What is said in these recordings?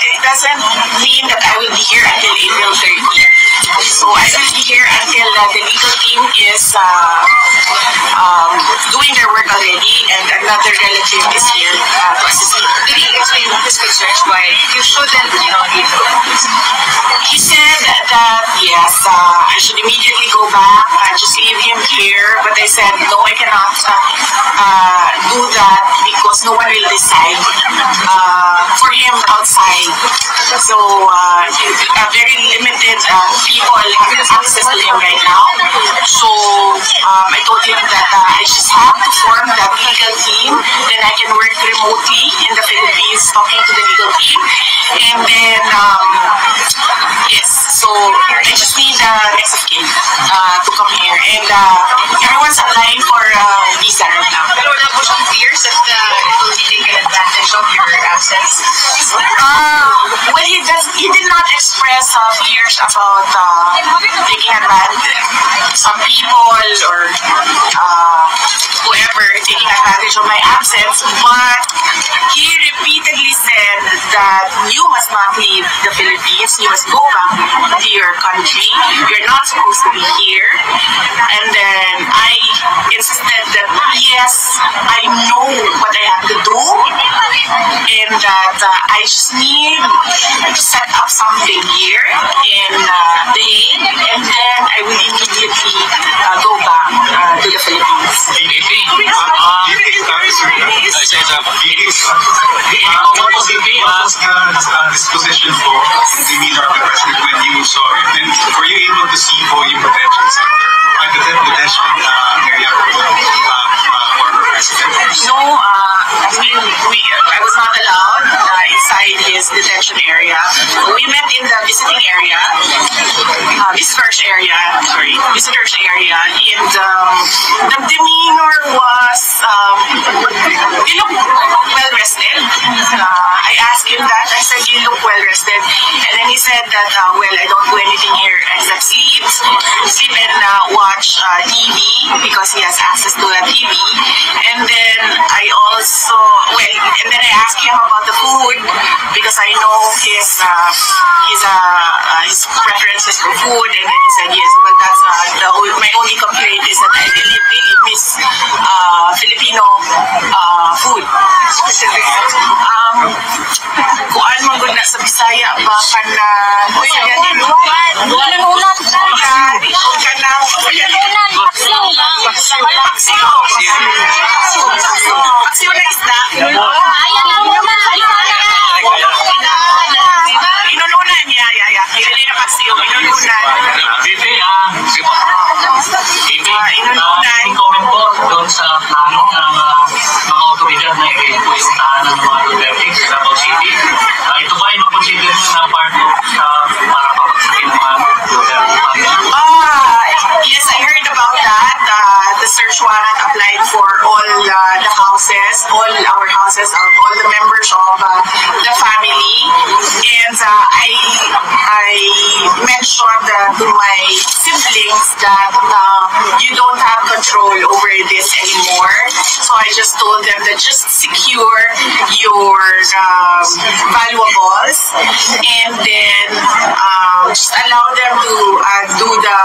it doesn't mean that I will be here until April 30th. So I will be here until the legal team is doing their work already, and another relative is here to assist me. Did he explain his concerns why you shouldn't leave? He said that yes, I should immediately go back, just leave him here. But I said no, I cannot do that because no one will decide for him outside. So very limited people have access to him right now. So I told him that I just have to form that legal team, then I can work remotely in the Philippines talking to the legal team. And then, yes, so I just need the next of kin to come here. And everyone's applying for visa right now. Pero wala po siyang fears that it will be taken advantage of your absence? Well, he did not express fears about taking advantage. Some people or whoever taking advantage of my absence, but he repeatedly said that you must not leave the Philippines, you must go back to your country, you're not supposed to be here. And then I insisted that yes, I know what I have to do, and that I just need to set up something here in The Hague, and then I will immediately go back to the Philippines. Disposition for the meeting of the president when you saw it, and were you able to see volume potential center at the detention area for the president? No, I was not allowed inside his detention area. We met in the visiting area, visitors area, and the demeanor was, you look well rested. I asked him that. I said, you look well rested. And then he said that, well, I don't do anything here except sleep and watch TV because he has access to the TV. And then I also, and then I asked him about the food because I know his preferences for food. And then he said, yes, well, that's my only complaint is that I really miss Filipino food. Kuan mo gud na sa Bisaya ba kana paksiw na isda. Inununan, hindi na paksiw, inununan. Inununan. Comment po doon sa plano ng mga otoridad na i-ready po yung tahanan ng mga Duterte sa Davao City. Ito ba ay makonsider nyo na part of para papagsagin ng mga Duterte family? Yes, I heard about that. The search warrant applied for all the houses, all our houses, all the members of the family. And I mentioned to my siblings that you don't have control over this anymore. So I just told them that just secure your valuables and then just allow them to do the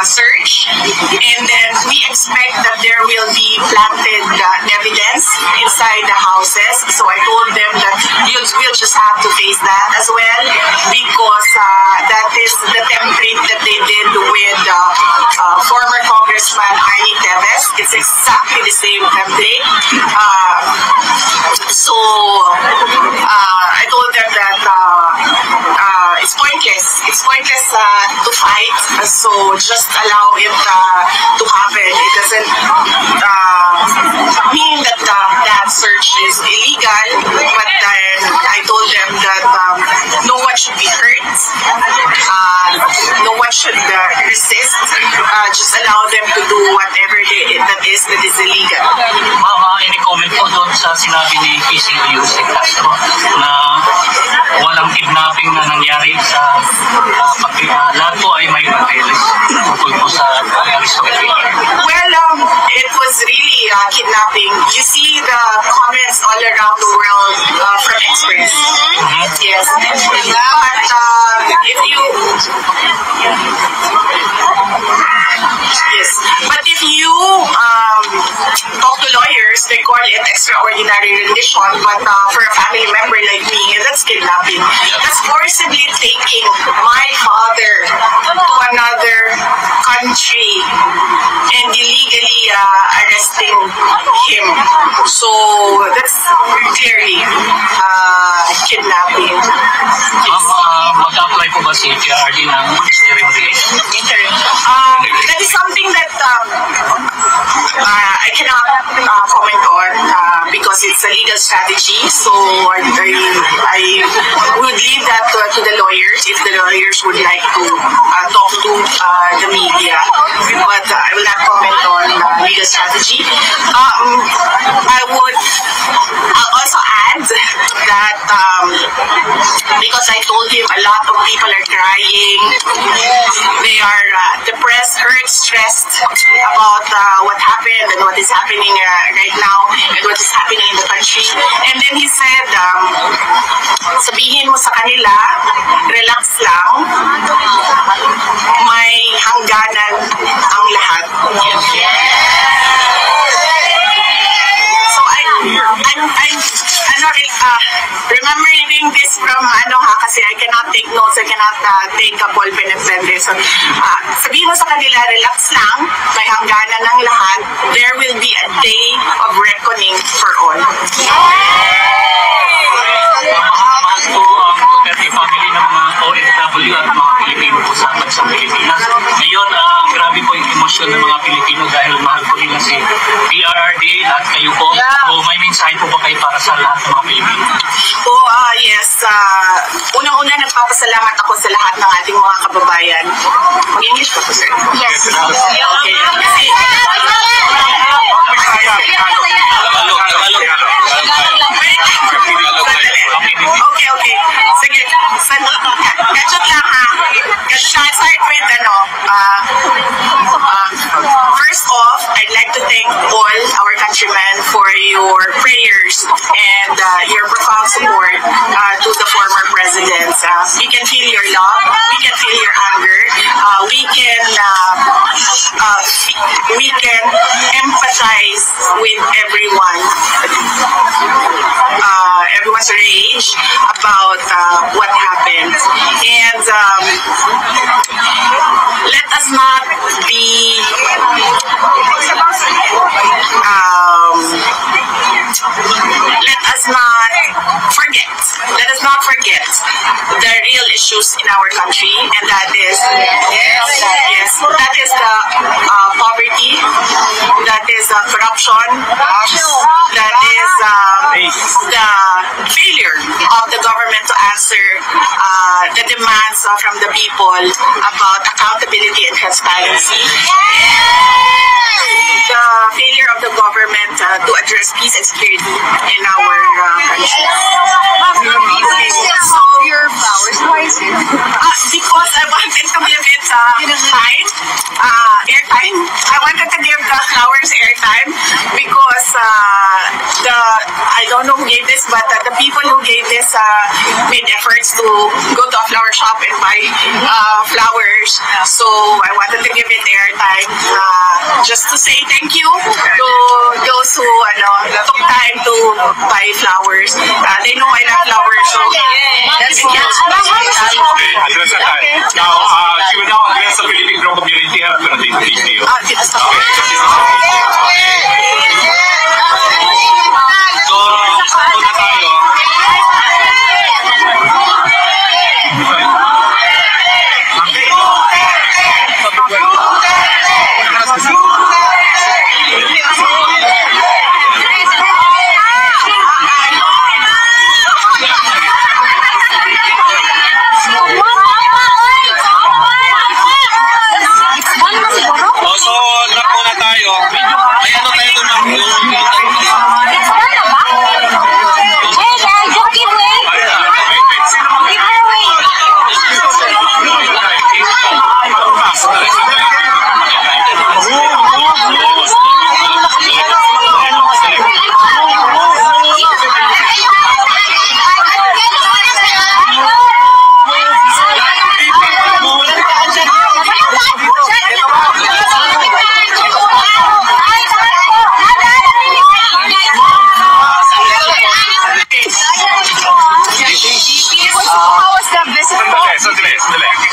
search. And then we expect that there will be planted evidence inside the houses. So I told them that we'll just have to face that as well because that is the template that they did with former Congressman Arnie Teves. It's exactly the same template. So I told them that it's pointless. It's pointless to fight. So just allow it to happen. It doesn't mean that that search is illegal. But then I told them that no one should be hurt. No one should resist. Just allow them to do whatever that is illegal. Any comment po doon sa sinabi ni PCO Yusek Castro na walang kidnapping na nangyari sa lahat po ay may papeles tungkol po sa nangyari sa Philippines? Well, it was really kidnapping. You see the comments all around the world from experts. yes. But if you... Yes. But if you talk to lawyers, they call it extraordinary rendition. But for a family member like me, that's kidnapping. That's forcibly taking my father to another country and illegally arresting him. So that's clearly kidnapping. Mag-apply po ba si PRD ng interim release? That is something that I cannot comment on because it's a legal strategy. So I would leave that to the lawyers if the lawyers would like to talk to the media. But I will not comment on legal strategy. I would also add that because I told him a lot of people are crying, they are depressed, hurt, stressed about what happened and what is happening right now and what is happening in the country. And then he said, sabihin mo sa kanila, relax lang, may hangganan ang lahat. So I'm not remembering this from kasi I cannot take notes, I cannot take a ball pen and pen this. So, sabihin mo sa kanila, relax lang, may hangganan ng lahat, there will be a day of reckoning for all. Mahal po ang Duterte family ng mga OFW at mga Pilipino po sa bansang Pilipinas. Ngayon, grabe po yung emosyon ng mga Pilipino dahil mahal po nila si PRRD at kayo po. So, may mensahe po ba kayo para sa lahat ng mga Pilipino? Yes. Unang-una, nagpapasalamat ako sa lahat ng ating mga kababayan. Mag-English pa po, sir? Yes. Okay. Kasi, Okay. Sige. Gadget lang ha. Sorry for it, first off, I'd like to thank all our countrymen for your prayers and your profound support to the former presidents. We can feel your love. We can feel your anger. We can empathize with everyone. Everyone's rage about what happened. And let us not be let us not forget the real issues in our country, and that is the poverty, that is corruption, that is the failure of the government to answer the demands from the people about accountability and transparency. The failure of the government to address peace and security in our country. So, your flowers, why is it? because I wanted to give it airtime. I wanted to give the flowers airtime because I don't know who gave this, but the people who gave this made efforts to go to a flower shop and buy flowers. So I wanted to give it airtime just to say thank you to those who took time to buy flowers. They know I love flowers, so that's it. Okay, address na tayo. Now, she will now address the Filipino community. Harap ka na dito, please, Leo. So, muna tayo. So, drop muna tayo. May ano tayo Sandali.